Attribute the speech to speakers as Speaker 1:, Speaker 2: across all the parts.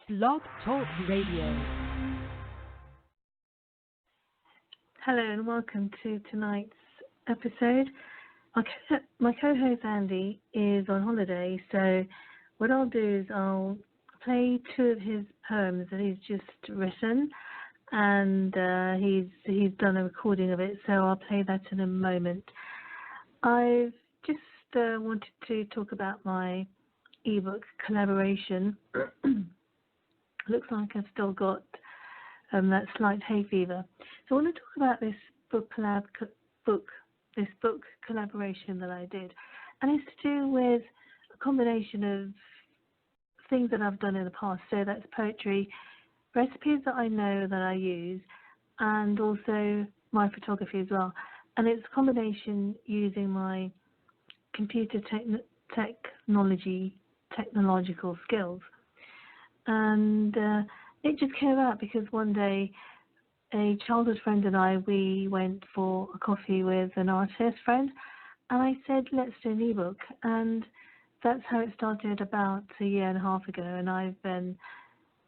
Speaker 1: Blog Talk Radio.
Speaker 2: Hello and welcome to tonight's episode. My co-host Andy is on holiday, so what I'll do is I'll play two of his poems that he's just written, and he's done a recording of it, so I'll play that in a moment. I've just wanted to talk about my ebook collaboration. Looks like I've still got that slight hay fever. So I want to talk about this book collaboration that I did, and it's to do with a combination of things that I've done in the past. So that's poetry, recipes that I know that I use, and also my photography as well. And it's a combination using my computer technological skills. And it just came out because one day a childhood friend and we went for a coffee with an artist friend, and I said, let's do an ebook. And that's how it started about a year and a half ago. And I've been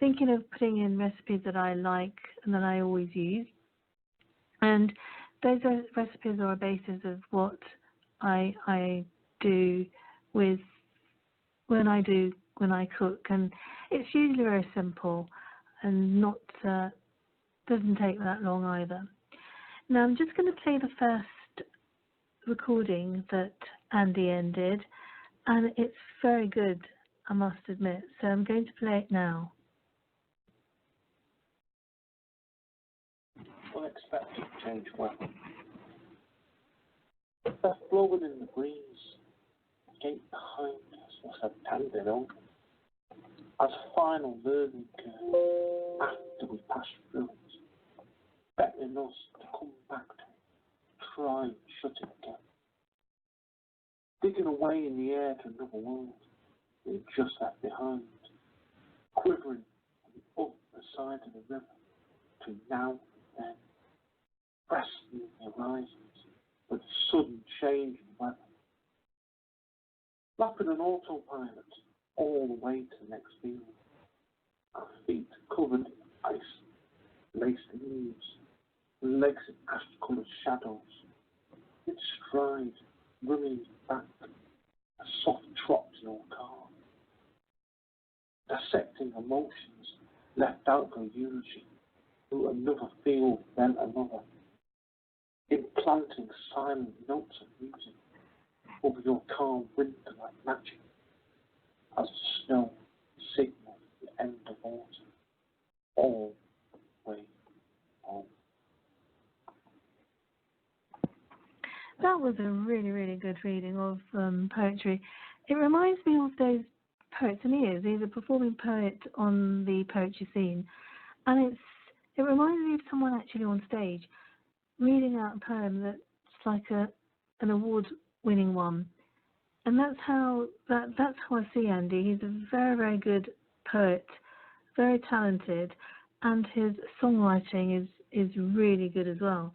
Speaker 2: thinking of putting in recipes that I like and that I always use. And those recipes are a basis of what I do with when I cook, and it's usually very simple and not doesn't take that long either. Now I'm just going to play the first recording that Andy did, and it's very good, I must admit. So I'm going to play it now.
Speaker 3: Unexpected change weather. They're flowing in the breeze. The gate behind us must have tended open. As a final learning curve after we pass through it, beckoning us to come back to it, try and shut it again. Digging away in the air to another world we've just left behind, quivering on the other side of the river to now and then, breasting the horizons with a sudden change in weather. Lapping an autopilot all the way to the next field. Our feet covered in ice, laced in leaves, legs in ash-coloured shadows. Mid stride, running back, a soft trot in our car. Dissecting emotions left out for eulogy, through another field, then another. Implanting silent notes of music over your calm winter like magic, as the snow signals the end of autumn, all the way home.
Speaker 2: That was a really, really good reading of poetry. It reminds me of those poets, and he's a performing poet on the poetry scene, and it reminds me of someone actually on stage reading out a poem that's like an award-winning one. And that's how I see Andy. He's a very, very good poet, very talented, and his songwriting is really good as well.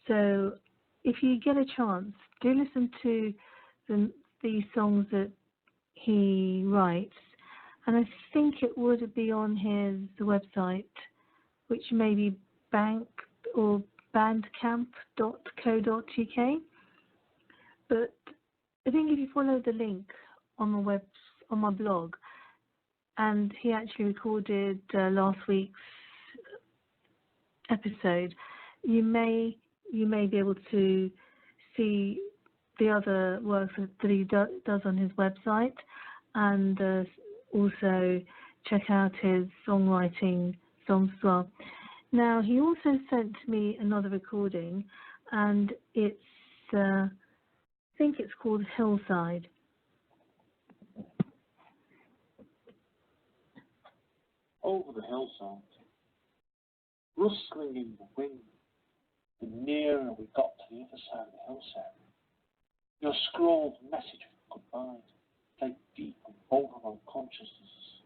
Speaker 2: So if you get a chance, do listen to the songs that he writes, and I think it would be on his website, which may be bandcamp.co.uk. But I think if you follow the link on my blog, and he actually recorded last week's episode, you may be able to see the other work that he does on his website, and also check out his songwriting songs as well. Now he also sent me another recording, and it's I think it's called Hillside.
Speaker 3: Over the hillside, rustling in the wind, the nearer we got to the other side of the hillside, your scrawled message of goodbye played deep on both of our consciousnesses,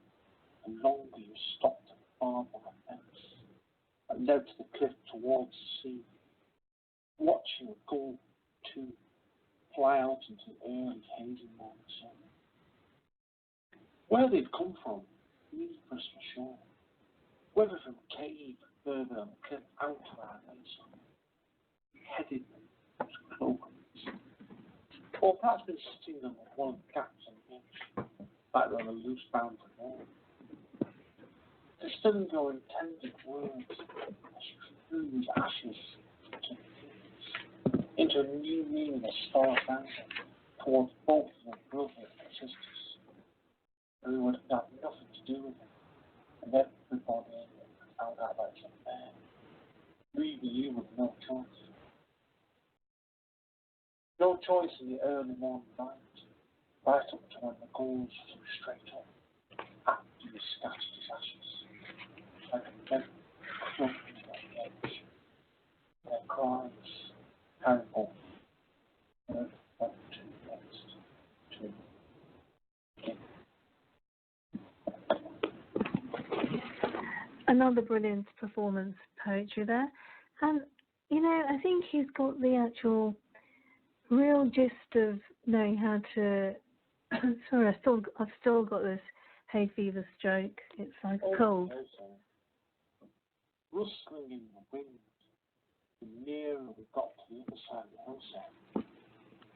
Speaker 3: the longer you stopped at the farm of a fence that led to the cliff towards the sea, watching a gull, too, fly out into the early hazy morning sun. Where they'd come from, these were for sure. Whether from cave further on cliff out of our nation, headed to cloakers, or perhaps been sitting on one of the gaps on the beach, like on a loose bound wall. Distilling your intended words as you fuse ashes into a new meaning of star anger towards both your brother and sisters, who would have nothing to do with it, and everybody found out that it's unfair, leaving you with no choice. No choice in the early morning light, right up to when the goals flew straight up, after you scattered his ashes, like a dead clump to the edge. Their cries carried both earth went to next to begin.
Speaker 2: Another brilliant performance poetry there, and I think he's got the actual real gist of knowing how to. Sorry, I've still got this hay fever stroke. It's like a cold.
Speaker 3: Rustling in the wind, the nearer we got to the other side of the hillside,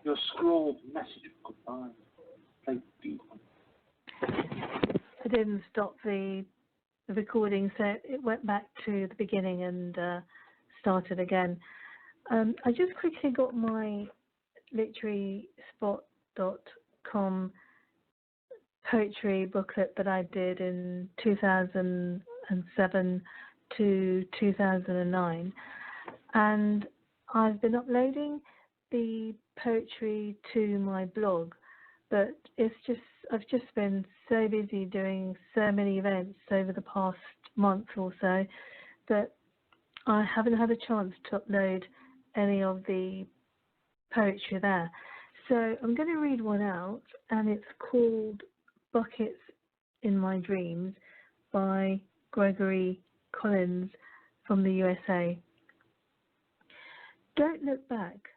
Speaker 3: your scrawled message of goodbye played deep.
Speaker 2: I didn't stop the recording, so it went back to the beginning and started again. I just quickly got my literaryspot.com poetry booklet that I did in 2007 to 2009, and I've been uploading the poetry to my blog, but I've just been so busy doing so many events over the past month or so that I haven't had a chance to upload any of the poetry there. So I'm going to read one out, and it's called Buckets in My Dreams by Gregory Collins from the USA. Don't look back.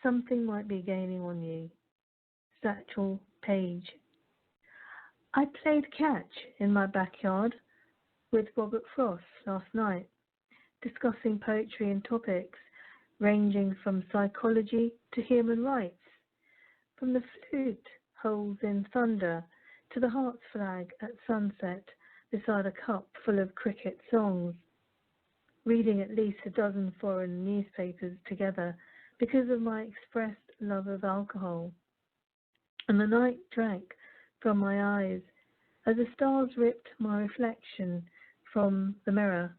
Speaker 2: Something might be gaining on you. Satchel Paige. I played catch in my backyard with Robert Frost last night, discussing poetry and topics ranging from psychology to human rights, from the flute holes in thunder to the heart's flag at sunset beside a cup full of cricket songs, reading at least a dozen foreign newspapers together because of my expressed love of alcohol. And the night drank from my eyes as the stars ripped my reflection from the mirror.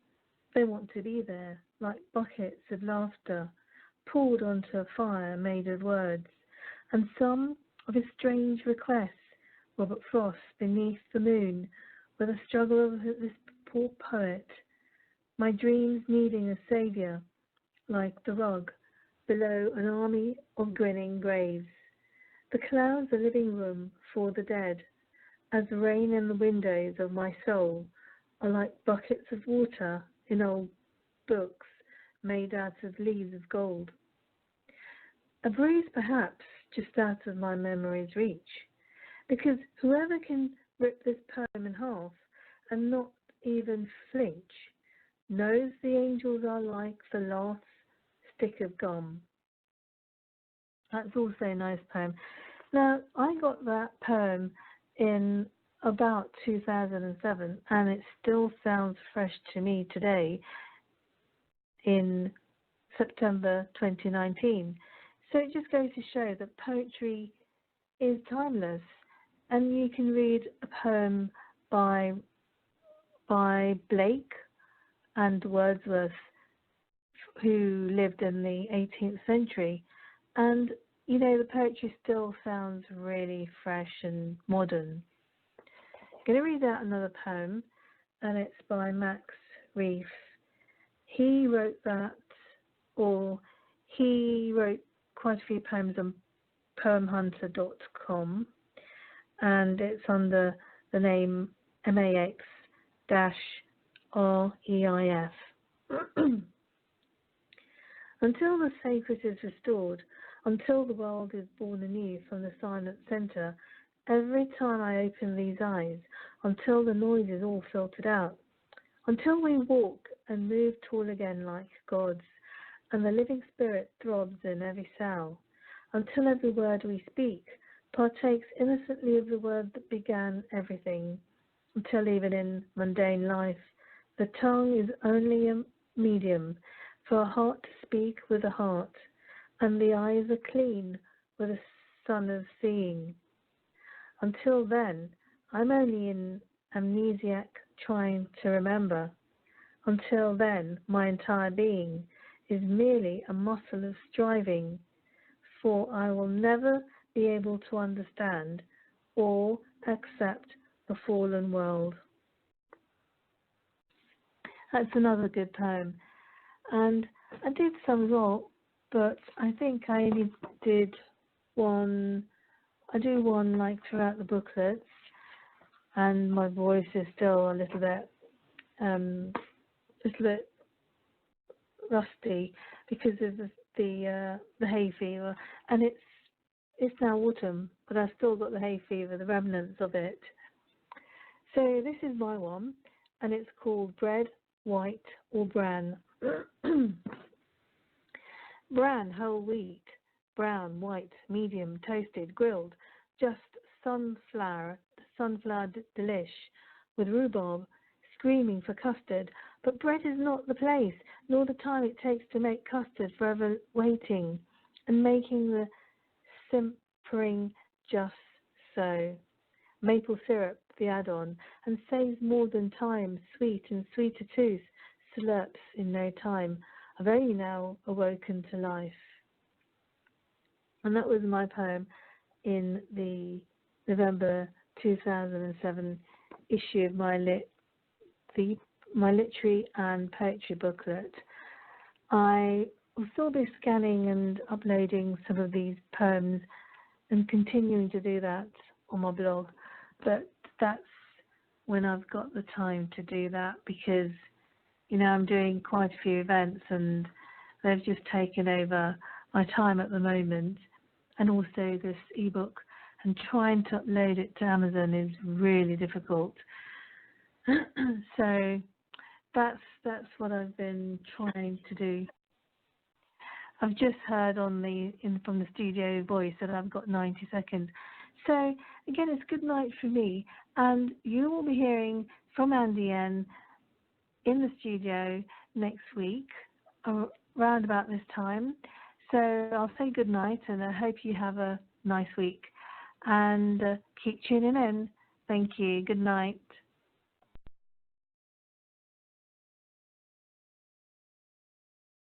Speaker 2: They want to be there, like buckets of laughter, poured onto a fire made of words, and some of his strange requests, Robert Frost beneath the moon, were the struggle of this poor poet, my dreams needing a saviour, like the rug below an army of grinning graves. The clouds a living room for the dead, as the rain in the windows of my soul are like buckets of water in old books made out of leaves of gold. A breeze perhaps just out of my memory's reach, because whoever can rip this poem in half and not even flinch knows the angels are like the last stick of gum. That's also a nice poem. Now, I got that poem in about 2007, and it still sounds fresh to me today in September 2019. So it just goes to show that poetry is timeless, and you can read a poem by Blake and Wordsworth, who lived in the 18th century, and the poetry still sounds really fresh and modern. I'm going to read out another poem, and it's by Max Reef. He wrote quite a few poems on poemhunter.com, and it's under the name MAX-REIF. Until the sacred is restored, until the world is born anew from the silent center every time I open these eyes, until the noise is all filtered out, until we walk and move tall again like gods, and the living spirit throbs in every cell, until every word we speak partakes innocently of the word that began everything, until even in mundane life the tongue is only a medium for a heart to speak with a heart, and the eyes are clean with a sun of seeing. Until then, I'm only an amnesiac trying to remember. Until then, my entire being is merely a muscle of striving, for I will never be able to understand or accept the fallen world. That's another good poem. And I did some more, but I think I only did one. I do one like throughout the booklets, and my voice is still a little bit rusty because of the hay fever, and it's now autumn, but I've still got the hay fever, the remnants of it. So this is my one, and it's called Bread, White or Bran. Bran, whole wheat, brown, white, medium, toasted, grilled, just sunflower delish, with rhubarb, screaming for custard. But bread is not the place, nor the time it takes to make custard, forever waiting, and making the simpering just so. Maple syrup, the add-on, and saves more than time, sweet and sweeter tooth, slurps in no time. I've only now awoken to life. And that was my poem in the November 2007 issue of my literary and poetry booklet. I will still be scanning and uploading some of these poems and continuing to do that on my blog, but that's when I've got the time to do that, because I'm doing quite a few events and they've just taken over my time at the moment, and also this ebook, and trying to upload it to Amazon is really difficult. So that's what I've been trying to do. I've just heard from the studio voice that I've got 90 seconds. So again, it's good night for me, and you will be hearing from Andy N in the studio next week around about this time. So I'll say good night, and I hope you have a nice week, and keep tuning in. Thank you. Good night.